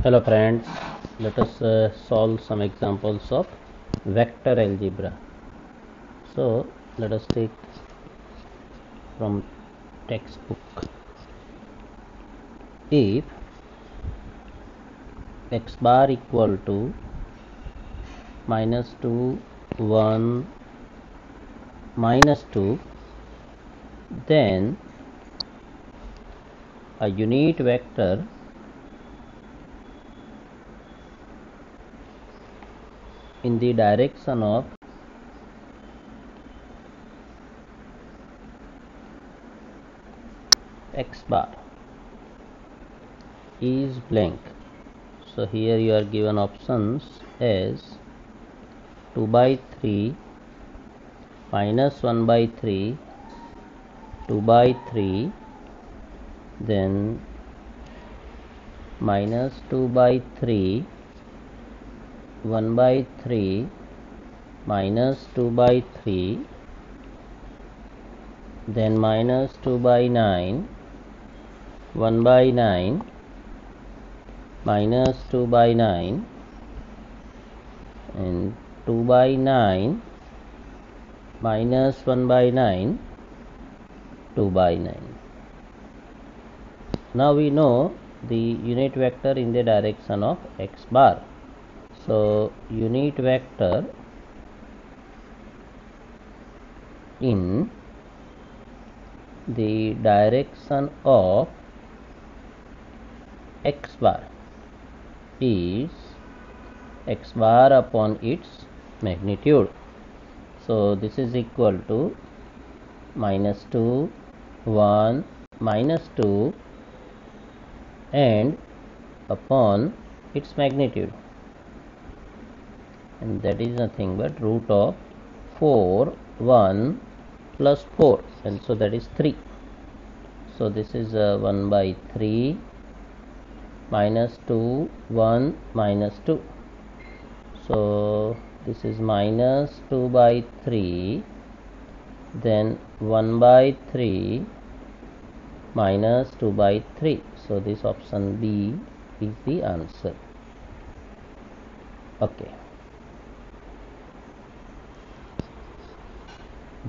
Hello friends, let us solve some examples of vector algebra. So let us take from textbook. If x bar equal to -2, 1, -2, then a unit vector in the direction of x bar is blank. So here you are given options as 2/3, -1/3, 2/3, then -2/3, 1/3, -2/3, then -2/9, 1/9, -2/9, and 2/9, -1/9, 2/9. Now we know the unit vector in the direction of x bar. So unit vector in the direction of x bar is x bar upon its magnitude. So this is equal to -2, 1, -2 and upon its magnitude, and that is nothing but root of 4, 1 plus 4, and so that is 3. So this is 1/3, -2, 1, -2. So this is -2/3, then 1/3, -2/3. So this option B is the answer. Okay.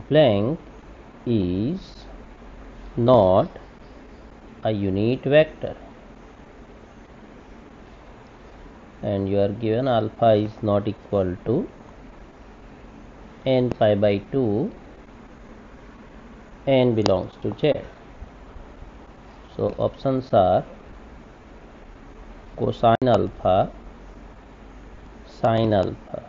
Blank is not a unit vector, and you are given alpha is not equal to n pi by 2, n belongs to Z. So options are cosine alpha, sine alpha,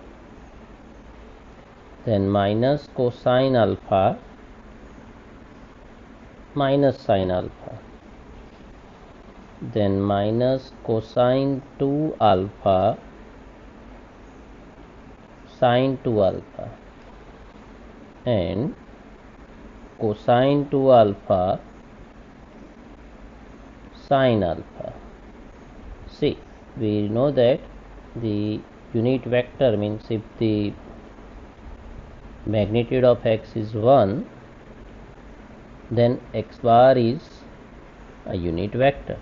then minus cosine alpha, minus sine alpha, then minus cosine 2 alpha, sine 2 alpha, and cosine 2 alpha, sine alpha. See, we know that the unit vector means if the magnitude of x is 1, then x bar is a unit vector,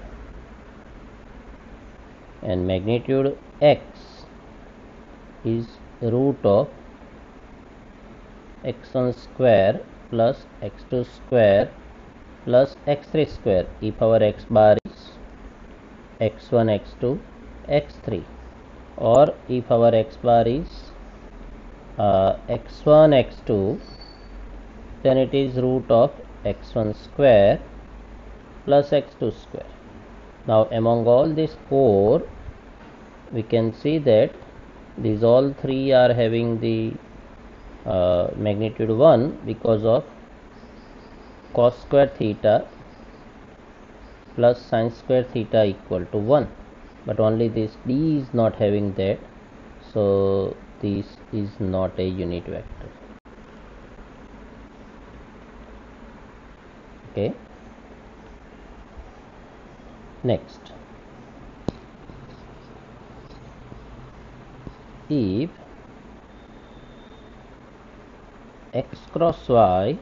and magnitude x is root of x1 square plus x2 square plus x3 square. E power x bar is x1, x2, x3, or e power x bar is x1, x2, then it is root of x1 square plus x2 square. Now among all these 4, we can see that these all 3 are having the magnitude 1 because of cos square theta plus sin square theta equal to 1, but only this D is not having that, so this is not a unit vector. Okay. Next, if x cross y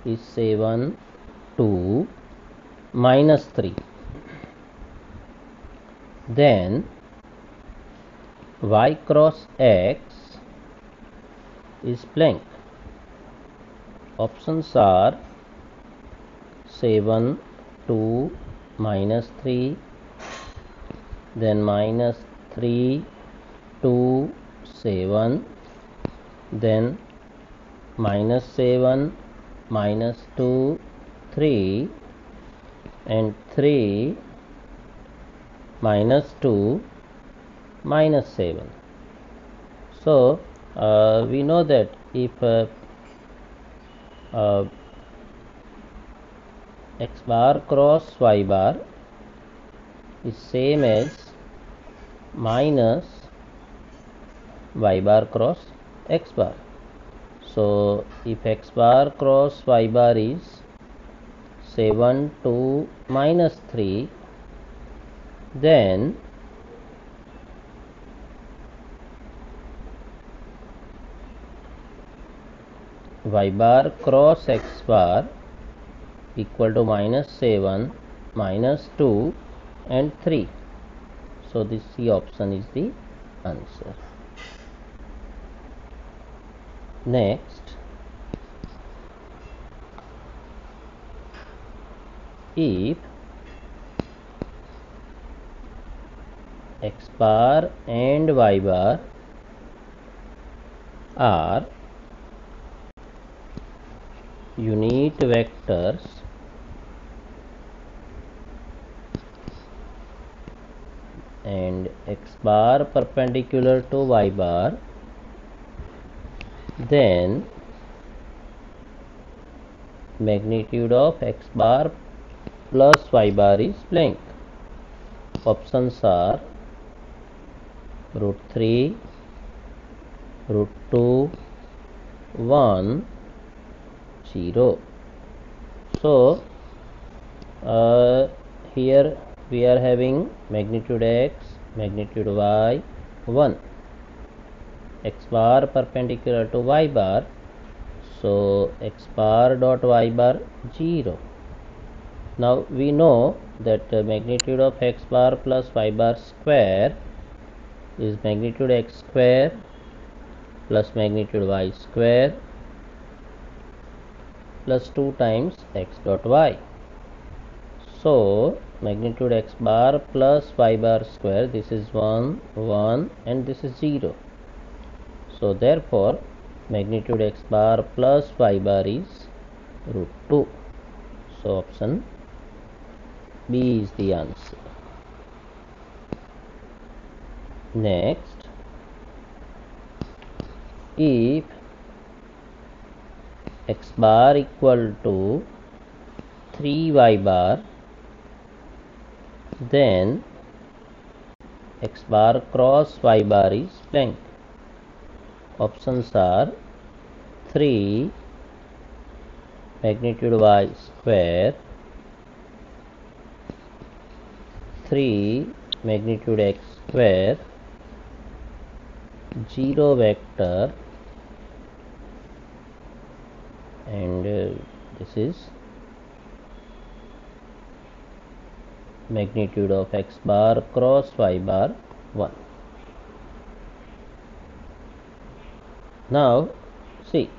is 7, 2, -3, then y cross x is blank. Options are 7, 2, -3, then -3, 2, 7, then -7, -2, 3, and 3, -2, -7. So we know that if x bar cross y bar is same as minus y bar cross x bar. So if x bar cross y bar is 7, 2, -3, then y bar cross x bar equal to -7, -2 and 3. So this C option is the answer. Next, if x bar and y bar are unit vectors and x bar perpendicular to y bar, then magnitude of x bar plus y bar is blank. Options are √3, √2, 1, 0. So here we are having magnitude x, magnitude y, 1, x bar perpendicular to y bar, so x bar dot y bar 0. Now we know that magnitude of x bar plus y bar square is magnitude x square plus magnitude y square plus 2 times x dot y. So magnitude x bar plus y bar square, this is 1, 1 and this is 0. So therefore magnitude x bar plus y bar is √2. So option B is the answer. Next, if x bar equal to 3y bar, then x bar cross y bar is blank. Options are 3 magnitude y square, 3 magnitude x square, 0 vector, and this is magnitude of x bar cross y bar 1. Now see,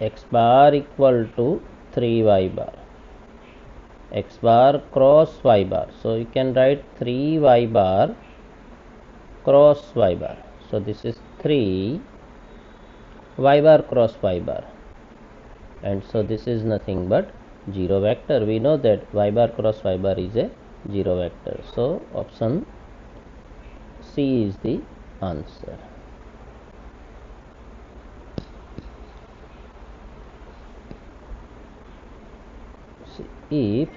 x bar equal to 3y bar, x bar cross y bar, so you can write 3y bar cross y bar. So this is 3 y bar cross y bar, and so this is nothing but 0 vector. We know that y bar cross y bar is a 0 vector. So option C is the answer. If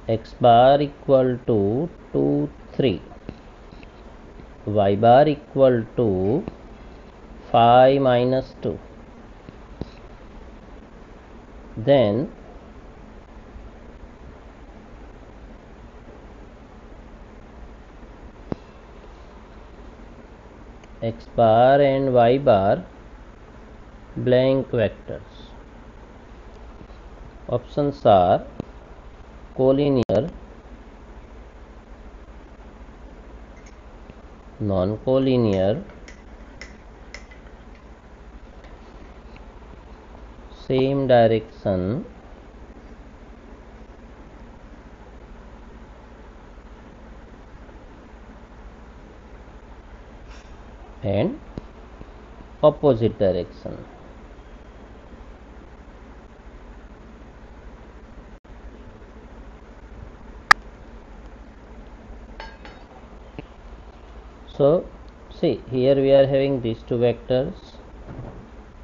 x bar equal to 2, 3, y bar equal to 5 minus 2, then x bar and y bar blank vectors. Options are collinear, non-collinear, same direction, and opposite direction. So see, here we are having these two vectors,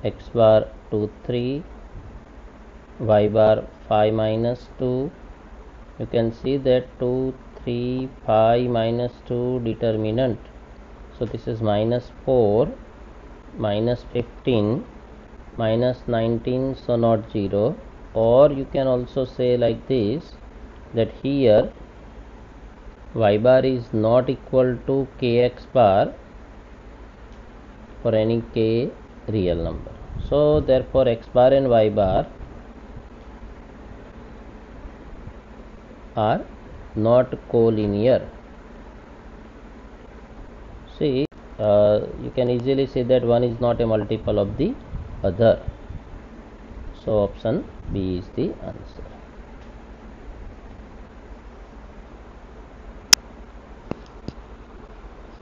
x bar 2 3, y bar 5 minus 2. You can see that 2 3 5 minus 2 determinant. So this is minus 4, minus 15, minus 19, so not 0. Or you can also say like this, that here y bar is not equal to kx bar for any k real number. So therefore x bar and y bar are not collinear. See, you can easily say that one is not a multiple of the other. So option B is the answer.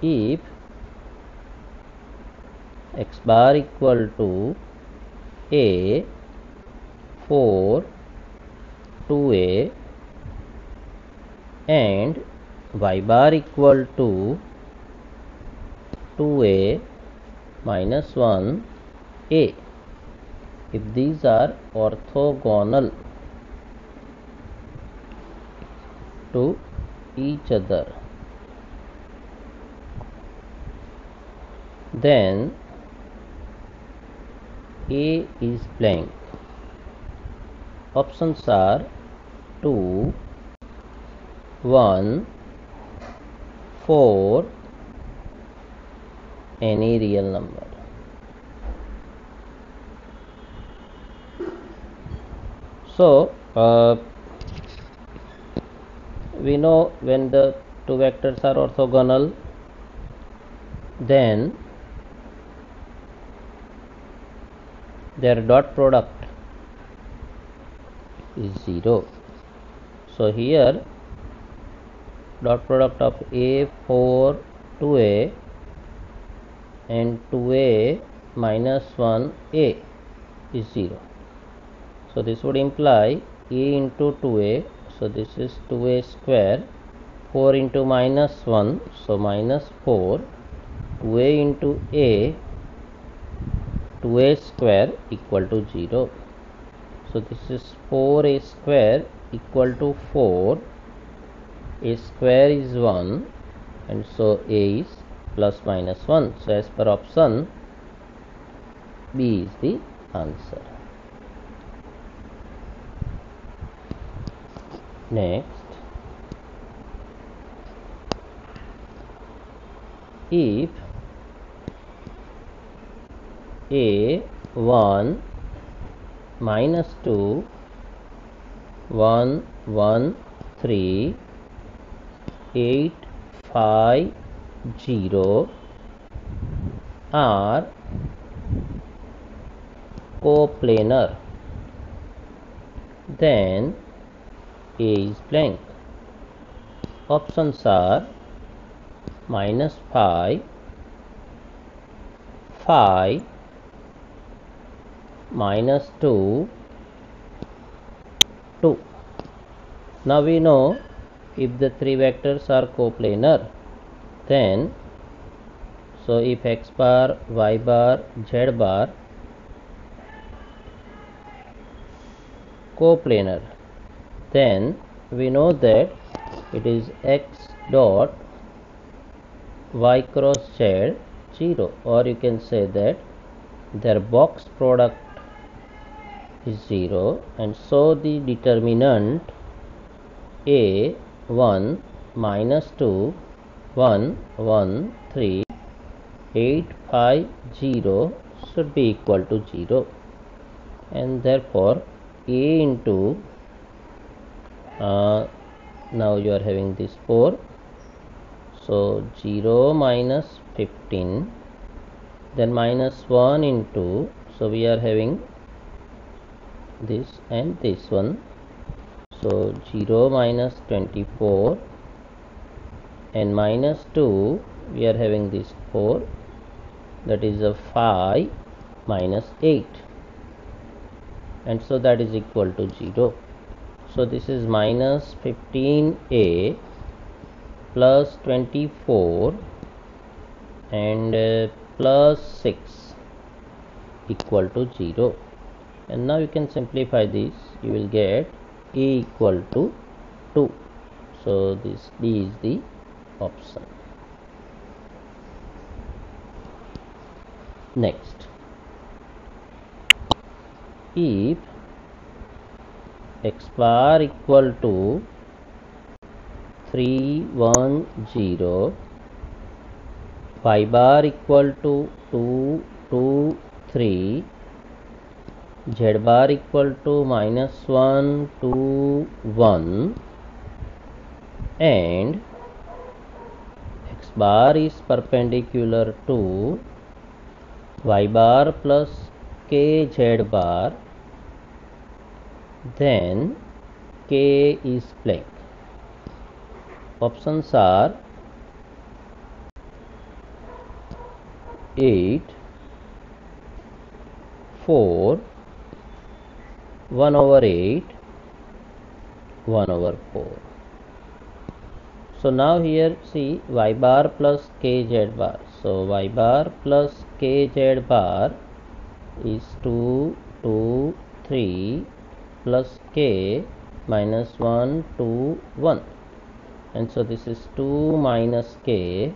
If x bar equal to a 4 2a and y bar equal to 2a minus 1a, if these are orthogonal to each other, then A is blank. Options are 2, 1, 4, any real number. So we know when the two vectors are orthogonal, then their dot product is 0. So here dot product of a 4 2a and 2a minus 1a is 0. So this would imply a into 2a, so this is 2a square, 4 into minus 1, so minus 4, 2a into a, 2a square equal to 0. So this is 4a square equal to 4, a square is 1, and so a is plus minus 1. So as per option B is the answer. Next, if a 1 minus 2 1 1 3 8 5 0 are coplanar, then A is blank. Options are minus 5, 5, minus 2, 2. Now we know if the three vectors are coplanar, then so if x bar, y bar, z bar coplanar, then we know that it is x dot y cross z 0, or you can say that their box product is 0, and so the determinant a 1 minus 2 1 1 3 8 5 0 should be equal to 0, and therefore a into now you are having this 4, so 0 minus 15, then minus 1 into, so we are having this and this one, so 0 minus 24, and minus 2 we are having this 4, that is a 5 minus 8, and so that is equal to 0. So this is minus 15a plus 24 and plus 6 equal to 0. And now you can simplify this, you will get a equal to 2. So this D is the option. Next, if x bar equal to 3 1 0, y bar equal to 2 2 3, z bar equal to minus 1 2 1, and x bar is perpendicular to y bar plus kz bar, then k is blank. Options are 8, 4, 1 over 8, 1 over 4. So now here see y bar plus kz bar. So y bar plus kz bar is 2, 2, 3 plus k minus 1, 2, 1. And so this is 2 minus k,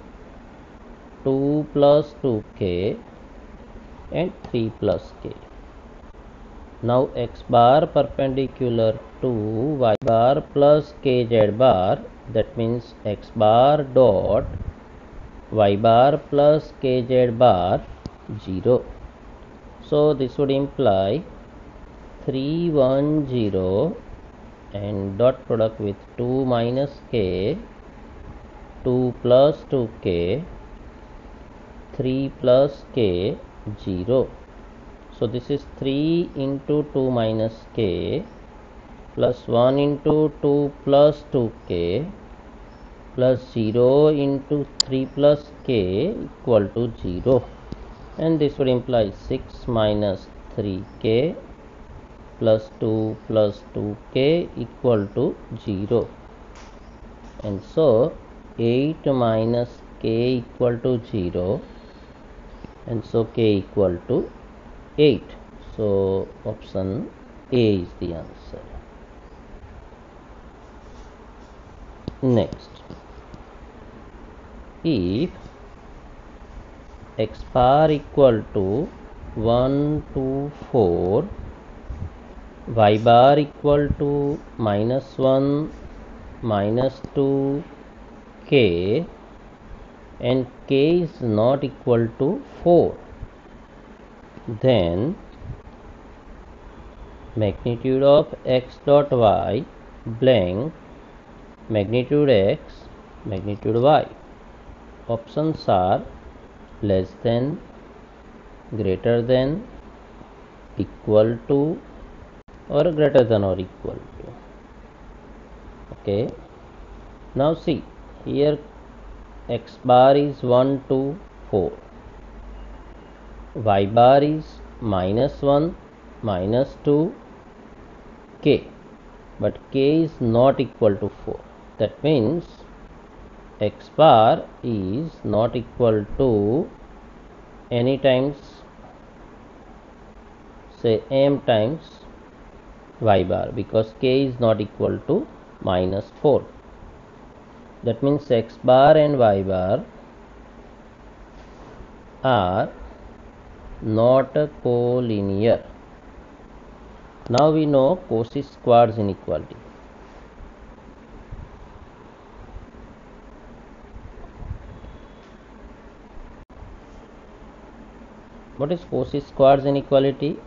2 plus 2k, and 3 plus k. Now x bar perpendicular to y bar plus kz bar, that means x bar dot y bar plus kz bar 0. So this would imply 3 1 0 and dot product with 2 minus k, 2 plus 2k, 3 plus k 0. So this is 3 into 2 minus k plus 1 into 2 plus 2k plus 0 into 3 plus k equal to 0, and this would imply 6 minus 3k plus 2 plus 2k equal to 0, and so 8 minus k equal to 0, and so k equal to 8. So option A is the answer. Next, if x bar equal to 1 2 4, y bar equal to minus 1 minus 2 k, and k is not equal to 4, then magnitude of x dot y blank magnitude x magnitude y. Options are less than, greater than, equal to, or greater than or equal to. Okay, now see here x bar is 1 2 4, y bar is minus 1 minus 2 k, but k is not equal to 4. That means x bar is not equal to any times, say m times y bar, because k is not equal to minus 4. That means x bar and y bar are not collinear. Now we know Cauchy-Schwarz inequality. What is Cauchy-Schwarz inequality?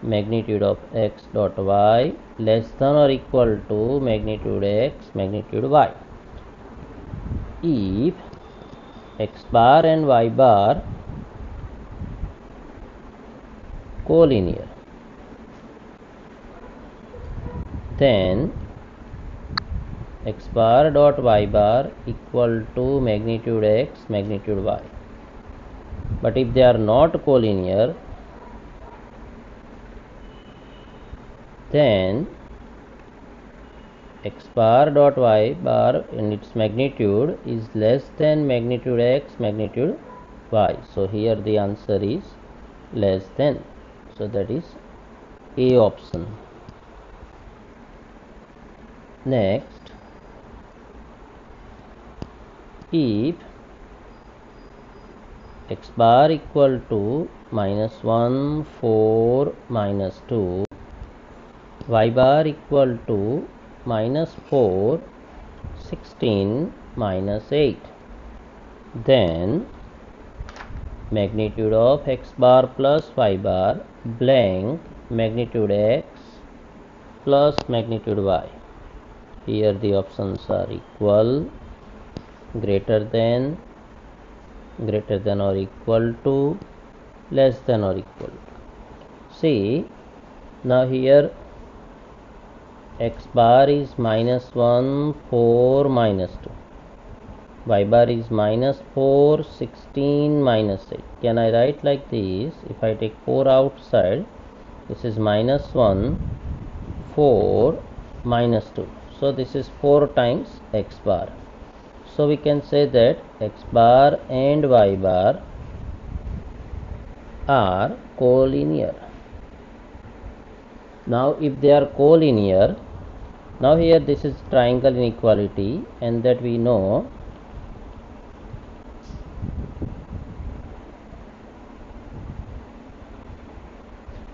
magnitude of x dot y less than or equal to magnitude x magnitude y. If x bar and y bar collinear, then x bar dot y bar equal to magnitude x magnitude y. But if they are not collinear, then x bar dot y bar in its magnitude is less than magnitude x magnitude y. So here the answer is less than. So that is A option. Next, if x bar equal to -1, 4, -2, y bar equal to -4, 16, -8, then magnitude of x bar plus y bar blank magnitude x plus magnitude y. Here the options are equal, greater than or equal to, less than or equal to. See, now here x bar is -1, 4, -2. Y bar is -4, 16, -8. Can I write like this? If I take 4 outside, this is -1, 4, -2. So this is 4 times x bar. So we can say that x bar and y bar are collinear. Now if they are collinear, now here this is triangle inequality, and that we know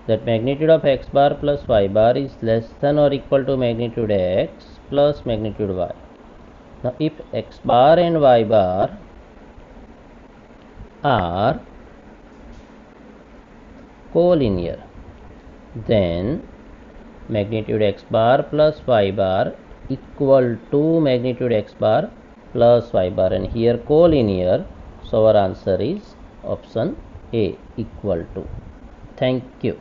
that magnitude of x bar plus y bar is less than or equal to magnitude x plus magnitude y. Now if x bar and y bar are collinear, then magnitude x bar plus y bar equal to magnitude x bar plus y bar, and here collinear, so our answer is option A, equal to. Thank you.